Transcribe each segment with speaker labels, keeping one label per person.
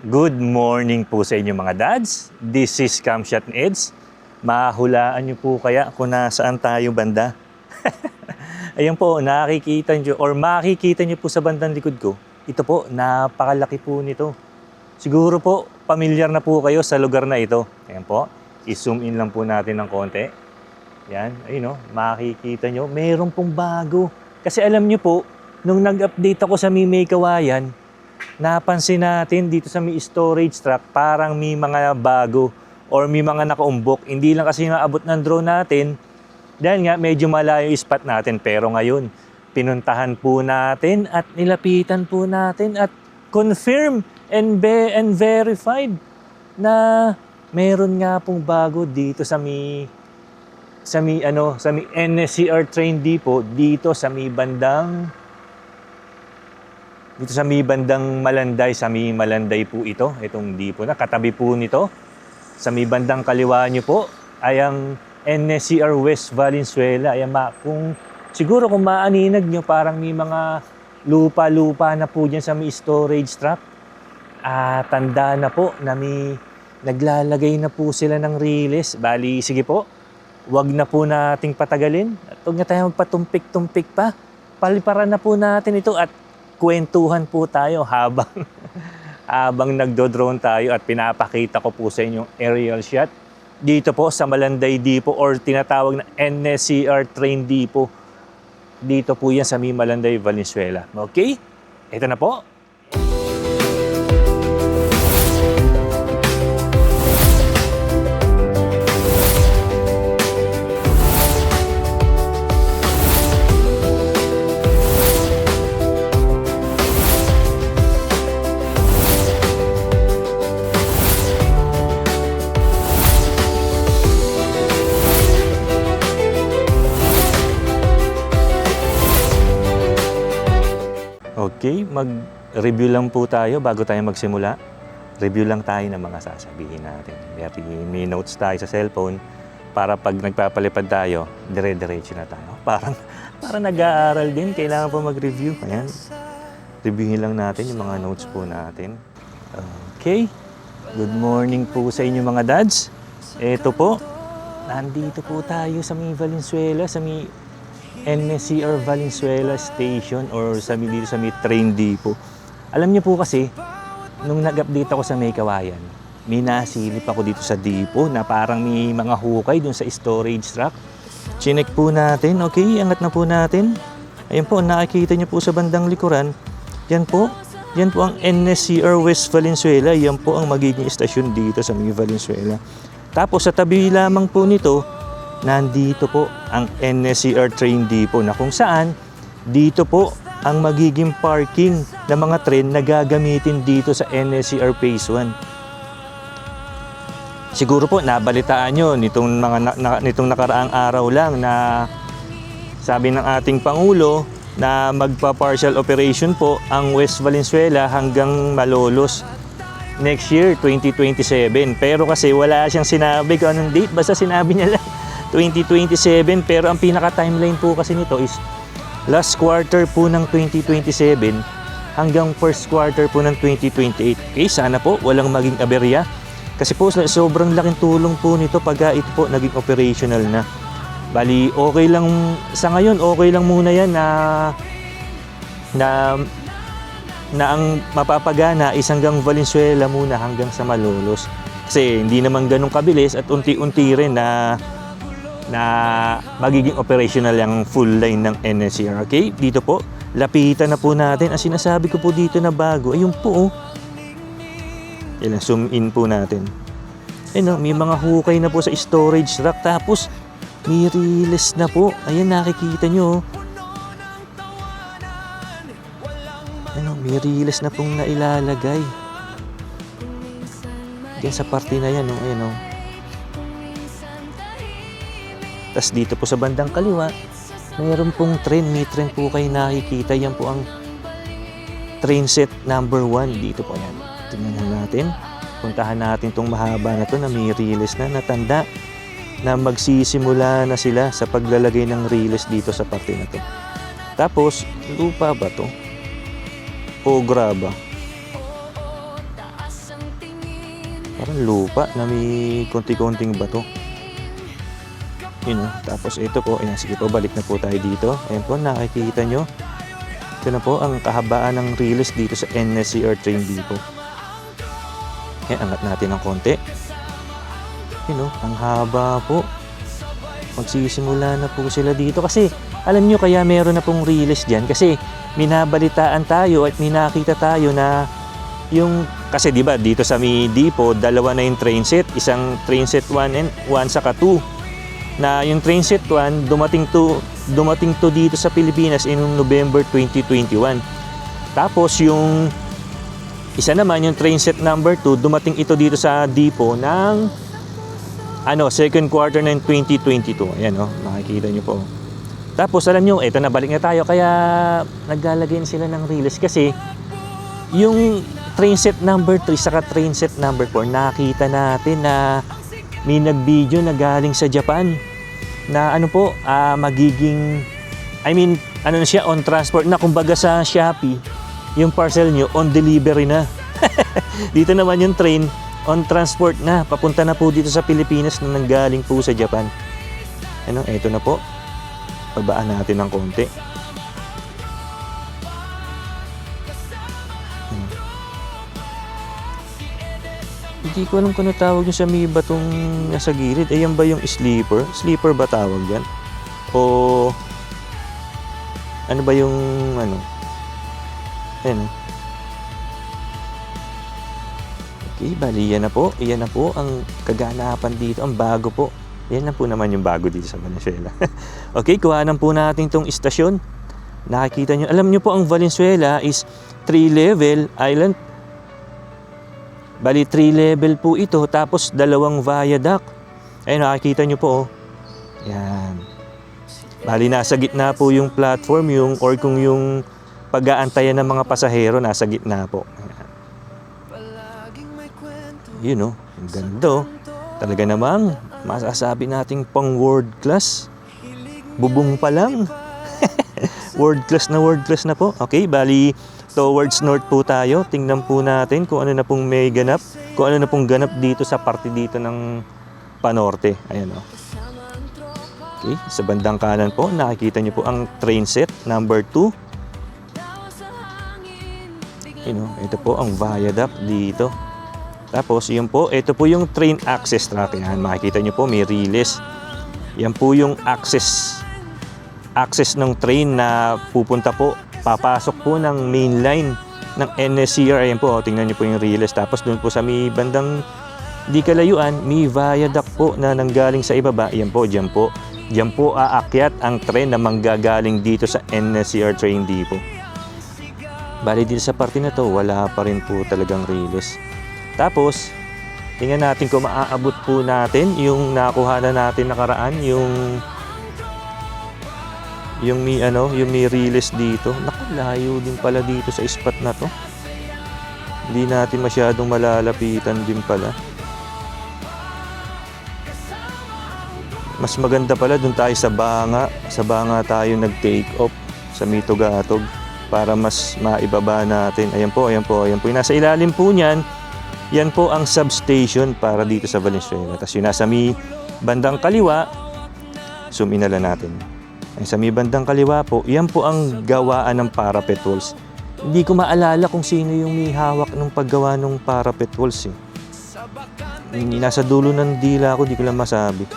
Speaker 1: Good morning po sa inyo mga dads. This is Camshot Eds. Mahulaan niyo po kaya kung nasaan tayo banda? Ayan po, nakikita niyo or makikita niyo po sa bandang likod ko. Ito po, napakalaki po nito. Siguro po, pamilyar na po kayo sa lugar na ito. Ayan po, i-zoom in lang po natin ng konti. Yan, ayun o, makikita niyo. Meron pong bago. Kasi alam niyo po, nung nag-update ako sa May Kawayan, napansin natin dito sa may storage truck, parang may mga bago or may mga nakaumbok. Hindi lang kasi maabot ng drone natin dahil nga medyo malayo yung spot natin. Pero ngayon, pinuntahan po natin at nilapitan po natin at confirm and verified na meron nga pong bago dito sa may NSCR train depot dito sa may bandang Malanday. Sa may Malanday po ito, itong depot na katabi po nito. Sa may bandang kaliwa nyo po ay ang NSCR West Valenzuela. Ayan, siguro kung maaninag nyo, parang may mga lupa-lupa na po dyan sa may storage truck. Tanda na po na may naglalagay na po sila ng release. Bali, sige po, wag na po nating patagalin. At huwag na tayo magpatumpik-tumpik pa. Paliparan na po natin ito at kwentuhan po tayo habang nagdo-drone tayo at pinapakita ko po sa inyo aerial shot dito po sa Malanday Depot or tinatawag na NSCR Train Depot. Dito po yan sa may Malanday, Valenzuela. Okay? Ito na po. Okay, mag-review lang po tayo bago tayo magsimula. Review lang tayo ng mga sasabihin natin. May notes tayo sa cellphone para pag nagpapalipad tayo, dire-diretso na tayo. Parang nag-aaral din, kailangan po mag-review. Ayan, reviewin lang natin yung mga notes po natin. Okay, good morning po sa inyo mga dads. Ito po, nandito po tayo sa may Valenzuela, sa may NSCR Valenzuela Station or dito sa may train depot. Alam niyo po kasi, nung nag-update ako sa May Kawayan, may nasilip ako dito sa depot na parang may mga hukay dun sa storage truck. Chinek po natin. Okay, angat na po natin. Ayan po, nakikita niyo po sa bandang likuran. Yan po ang NSCR West Valenzuela. Yan po ang magiging istasyon dito sa may Valenzuela. Tapos sa tabi lamang po nito, nandito po ang NSCR Train Depot na kung saan dito po ang magiging parking ng mga train na gagamitin dito sa NSCR Phase 1. Siguro po nabalitaan nyo nitong nakaraang araw lang na sabi ng ating Pangulo na magpa-partial operation po ang West Valenzuela hanggang Malolos next year, 2027. Pero kasi wala siyang sinabi kung anong date, basta sinabi niya lang 2027, pero ang pinaka-timeline po kasi nito is last quarter po ng 2027 hanggang first quarter po ng 2028. Okay, sana po walang maging aberya. Kasi po sobrang laking tulong po nito pagka ito po naging operational na. Bali, okay lang sa ngayon, okay lang muna yan na ang mapapagana is hanggang Valenzuela muna hanggang sa Malolos. Kasi hindi naman ganun kabilis at unti-unti rin na magiging operational yung full line ng NSCR. Okay, dito po, lapitan na po natin. Ang sinasabi ko po dito na bago, ayun po, Yan, zoom in po natin. Ayun, may mga hukay na po sa storage rack. Tapos, may release na po. Ayan, nakikita nyo. Ayun, may release na pong nailalagay. Yan sa parte na yan. Ayun, tas dito po sa bandang kaliwa, mayroon pong train. May train po kayo nakikita. Yan po ang train set number 1. Dito po yan. Tingnan natin. Puntahan natin itong mahaba na to na may release na natanda na magsisimula na sila sa paglalagay ng release dito sa parte na to. Tapos, lupa ba to? O graba? Parang lupa na may konti-konting bato. Yun, oh. Tapos ito po, ayan, sige po, balik na po tayo dito. Ayan po, nakikita nyo. Ito na po ang kahabaan ng release dito sa NSCR Train Depot. Ayan, angat natin ng konti. Yun, oh, ang haba po. Magsisimula na po sila dito kasi alam nyo kaya meron na pong release dyan kasi minabalitaan tayo at minakita tayo na yung kasi di ba dito sa may depot dalawa na yung train set, isang train set 1 and 1 saka 2 na yung train set 1 dumating to dito sa Pilipinas in November 2021. Tapos yung isa naman yung train set number 2 dumating ito dito sa depot ng second quarter ng 2022. Ayan, oh, makikita nyo po. Tapos alam nyo, eto na, balik na tayo. Kaya naglalagay sila ng release kasi yung train set number 3 saka train set number 4 nakita natin na may nag-video na galing sa Japan na magiging na siya on transport na kumbaga sa Shopee yung parcel nyo on delivery na. Dito naman yung train on transport na papunta na po dito sa Pilipinas na nanggaling po sa Japan. Eto na po. Pabaan natin ng konti. Hindi ko alam kung ano tawag yung sa may batong nasa gilid. Ayan ba yung sleeper? Sleeper ba tawag yan? O ano ba yung Ayan. Okay, bali yan na po. Iyan na po ang kaganapan dito. Ang bago po. Yan na po naman yung bago dito sa Valenzuela. Okay, kuhanan po natin itong istasyon. Nakikita nyo. Alam nyo po ang Valenzuela is 3-level island. Bali 3-level po ito. Tapos 2 viaduct. Ayun, nakikita nyo po. Oh. Yan. Bali nasa gitna po yung platform. Kung yung pag-aantayan ng mga pasahero nasa gitna po. Yun, oh. Ang ganda, oh. Talaga namang masasabi nating pang world class. Bubong pa lang. World class na po. Okay, bali towards north po tayo. Tingnan po natin kung ano na pong may ganap. Kung ano na pong ganap dito sa parte dito ng panorte. Ayan, oh. Okay, sa bandang kanan po, nakikita nyo po ang train set number 2. Yun, oh. Ito po ang viaduct dito. Tapos, yun po, ito po yung train access track. Yan, makikita nyo po, may release. Yan po yung access ng train na pupunta po, papasok po ng main line ng NSCR. Ayan po, tingnan nyo po yung release. Tapos, doon po sa may bandang di kalayuan, may viaduct po na nanggaling sa ibaba. Ayan po, dyan po. Dyan po aakyat ang train na manggagaling dito sa NSCR Train Depot. Bali, dito sa parte na to, wala pa rin po talagang release. Tapos, tingnan natin kung maaabot po natin yung nakuha na natin nakaraan, yung may release dito. Naku, layo din pala dito sa spot na to. Hindi natin masyadong malalapitan din pala. Mas maganda pala dun tayo sa Banga. Sa Banga tayo nag-take off sa Mitugatog para mas maibaba natin. Ayan po. Yung nasa ilalim po niyan. Yan po ang substation para dito sa Valenzuela. Tapos yung nasa may bandang kaliwa, zoom in na lang natin. Ay, sa may bandang kaliwa po, yan po ang gawaan ng parapet walls. Hindi ko maalala kung sino yung may hawak ng paggawa ng parapet walls. Nasa dulo ng dila ko, di ko lang masabi.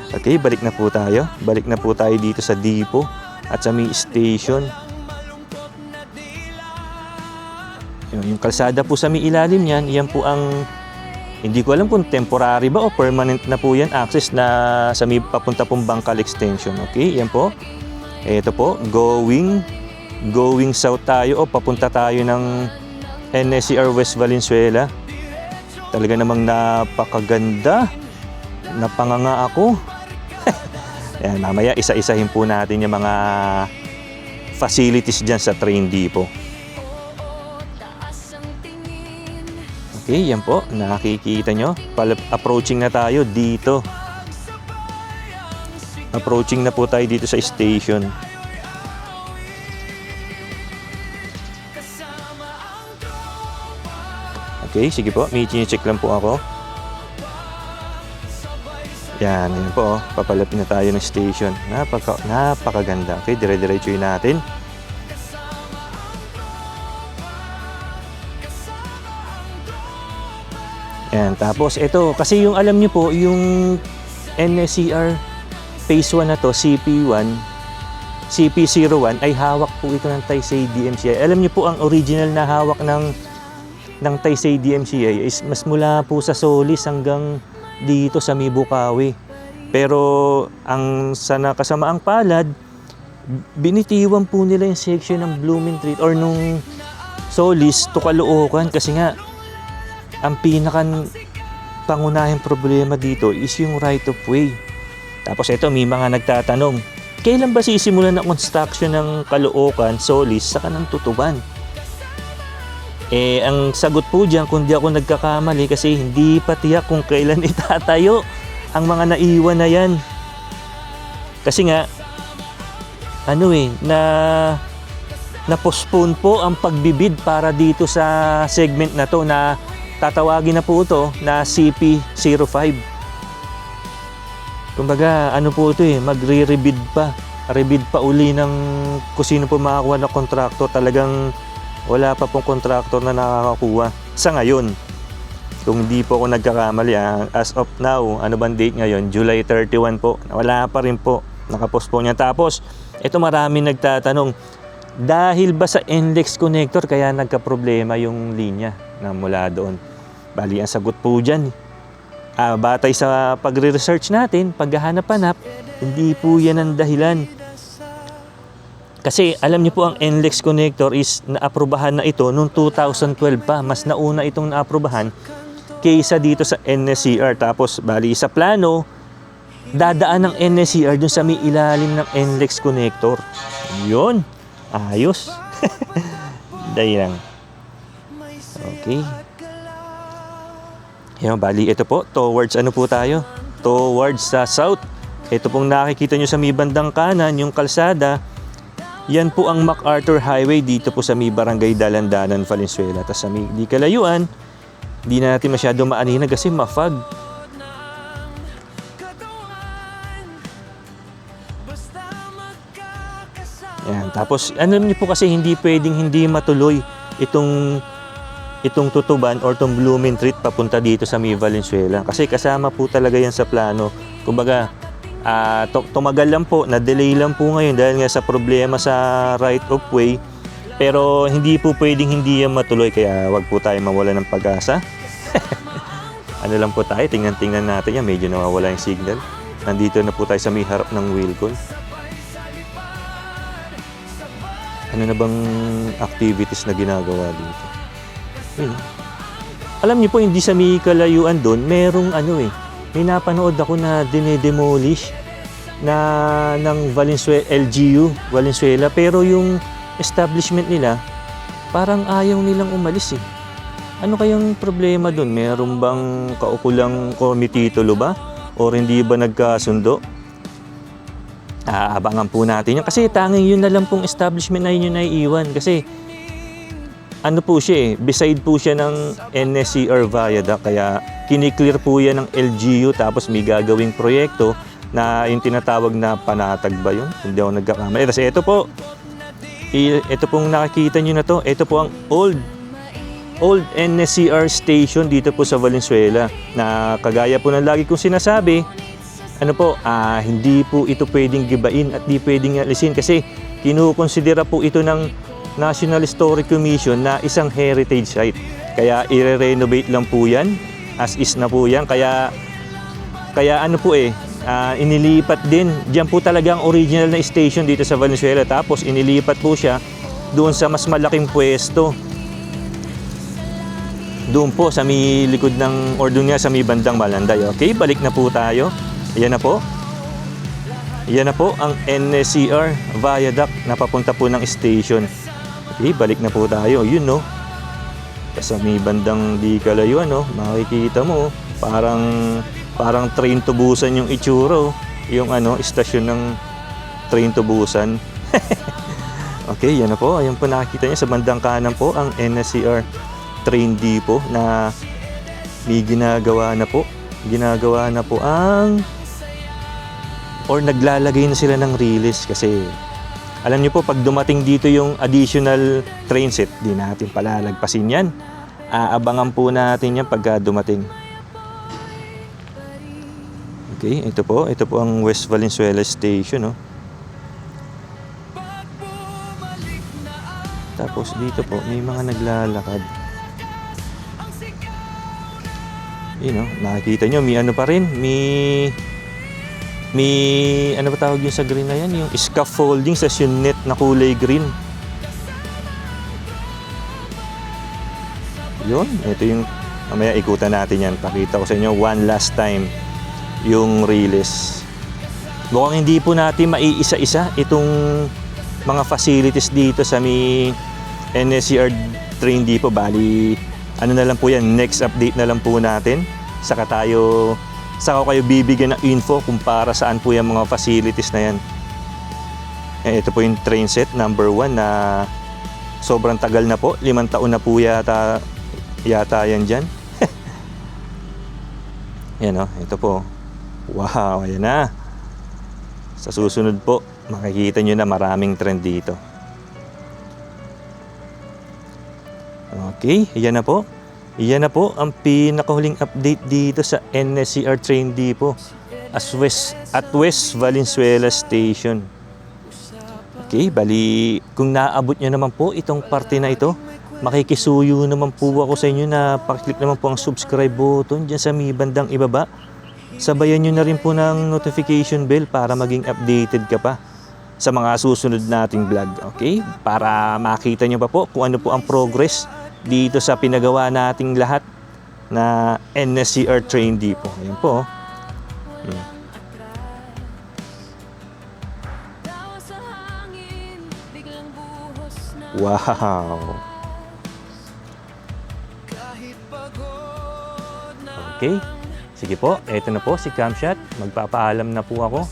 Speaker 1: Okay, balik na po tayo. Balik na po tayo dito sa depot at sa may station. Yung kalsada po sa may ilalim niyan, yan po ang, hindi ko alam kung temporary ba o permanent na po yan, access na sa may papunta pong Bangkal Extension. Okay, yan po. Ito po, going south tayo o papunta tayo ng NSCR West Valenzuela. Talaga namang napakaganda. Napanganga ako. Yan, mamaya isa-isahin po natin yung mga facilities dyan sa train depot. Okay, yan po. Nakikita nyo. Approaching na tayo dito. Approaching na po tayo dito sa station. Okay, sige po. May check lang po ako. Yan, yun po. Papalapin na tayo ng station. Napakaganda. Okay, dire-diretso yun natin. Yan, tapos ito, kasi yung alam nyo po, yung NSCR Phase 1 na to, CP1, CP01, ay hawak po ito ng Taisei DMCI. Alam nyo po, ang original na hawak ng Taisei DMCI is mas mula po sa Solis hanggang dito sa Mibukawi. Pero ang sa nakasamaang palad, binitiwan po nila yung section ng Blumentritt or nung Solis to Caloocan kasi nga ang pangunahing problema dito is yung right of way. Tapos ito, may mga nagtatanong, kailan ba sisimulan ang construction ng Caloocan, Solis, saka ng Tutuban? Ang sagot po dyan, kung di ako nagkakamali, kasi hindi pa tiyak kung kailan itatayo ang mga naiwan na yan. Kasi nga, na-postpone po ang pagbibid para dito sa segment na to na tatawagin na po ito na CP05. Kumbaga, po ito magre-rebid pa. Rebid pa uli ng kung sino po makakuha na kontraktor. Talagang wala pa pong kontraktor na nakakakuha sa ngayon. Kung hindi po ako nagkakamali, as of now, ano bang date ngayon? July 31 po. Wala pa rin po. Nakapospone niya. Tapos, ito marami nagtatanong, dahil ba sa NLEX connector kaya nagka-problema yung linya na mula doon? Bali, ang sagot po dyan, batay sa pagre-research natin, paghahanap-hanap, hindi po yan ang dahilan. Kasi alam niyo po, ang NLEX connector is naaprubahan na ito noong 2012 pa. Mas nauna itong naaprubahan kaysa dito sa NSCR. Tapos bali sa plano, dadaan ng NSCR dun sa may ilalim ng NLEX connector. Yun, ayos. Dahil lang. Okay. Yan, bali ito po, towards ano po tayo? Towards sa south. Ito pong nakikita nyo sa may bandang kanan, yung kalsada. Yan po ang MacArthur Highway dito po sa may Barangay Dalandanan, Valenzuela. Tapos sa may di kalayuan, di na natin masyado maanina kasi mafag. Yan, tapos alam niyo po kasi hindi pwedeng hindi matuloy itong Tutuban or itong Blumentritt papunta dito sa may Valenzuela. Kasi kasama po talaga yan sa plano. Kumbaga, tumagal lang po, na-delay lang po ngayon dahil nga sa problema sa right of way. Pero hindi po pwedeng hindi yan matuloy, kaya wag po tayo mawala ng pag-asa. Ano lang po tayo, tingnan natin yan, medyo nawawala yung signal. Nandito na po tayo sa may harap ng Wilcon. Ano na bang activities na ginagawa dito? Alam niyo po, hindi sa may kalayuan doon, merong may napanood ako na dinedemolish ng Valenzuela, LGU, Valenzuela, pero yung establishment nila, parang ayaw nilang umalis eh. Ano kayang problema doon? Meron bang kaukulang komititulo ba? O hindi ba nagkasundo? Abangan po natin yun. Kasi tanging yun na lang pong establishment na yun yung naiiwan. Kasi ano po siya beside po siya ng NSCR Viaduct, kaya kiniklear po yan ng LGU, tapos may gagawing proyekto na yung tinatawag na panatag ba yun? Hindi ako nagkakamali. Kasi ito pong nakikita nyo na to, ito po ang old NSCR station dito po sa Valenzuela, na kagaya po ng lagi kong sinasabi, hindi po ito pwedeng gibain at di pwedeng alisin kasi kinukonsidera po ito ng National Historic Commission na isang heritage site. Kaya i-renovate lang po yan, as is na po yan. Kaya inilipat din. Diyan po talaga ang original na station dito sa Valenzuela. Tapos inilipat po siya doon sa mas malaking pwesto. Doon po sa may likod ng, or doon nga sa may bandang Malanday. Okay, balik na po tayo. Ayan na po. Ayan na po ang NSCR Viaduct na papunta po ng station. Okay, balik na po tayo. Yun, no? Sa may bandang di kalayuan, no? Makikita mo, parang train to Busan yung itsura, yung istasyon ng train to Busan. Okay, yan na po. Ayan po, nakikita niyo sa bandang kanan po ang NSCR train depot na may ginagawa na po ang or naglalagay na sila ng release kasi alam niyo po pag dumating dito yung additional train set, di natin palalagpasin yan. Aabangan po natin yan pagka dumating. Okay, ito po ang West Valenzuela Station, no? Tapos dito po may mga naglalakad. Yun, no? Nakikita nyo, may ano pa rin, may ano ba tawag yun sa green na yan? Yung scaffolding sa net na kulay green. Yun, ito yung mamaya ikutan natin yan. Pakita ko sa inyo one last time yung release. Mukhang hindi po natin maiisa-isa itong mga facilities dito sa may NSCR train depot. Bali, ano na lang po yan, next update na lang po natin. Saka kayo bibigyan ng info kung para saan po yung mga facilities na yan. Ito po yung train set number 1 na sobrang tagal na po. 5 taon na po yata yan dyan. Yan, o, ito po. Wow, ayan na. Sa susunod po, makikita nyo na maraming trend dito. Okay, yan na po. Yan na po ang pinakahuling update dito sa NSCR Train Depot at West Valenzuela Station. Okay, bali kung naabot nyo naman po itong parte na ito, makikisuyo naman po ako sa inyo na pakiclick naman po ang subscribe button dyan sa may bandang ibaba. Sabayan nyo na rin po ng notification bell para maging updated ka pa sa mga susunod nating vlog. Okay, para makita nyo pa po kung ano po ang progress dito sa pinagawa nating lahat na NSCR Train Depot. Ayan po. Wow. Okay. Sige po, eto na po si Camshot. Magpapaalam na po ako.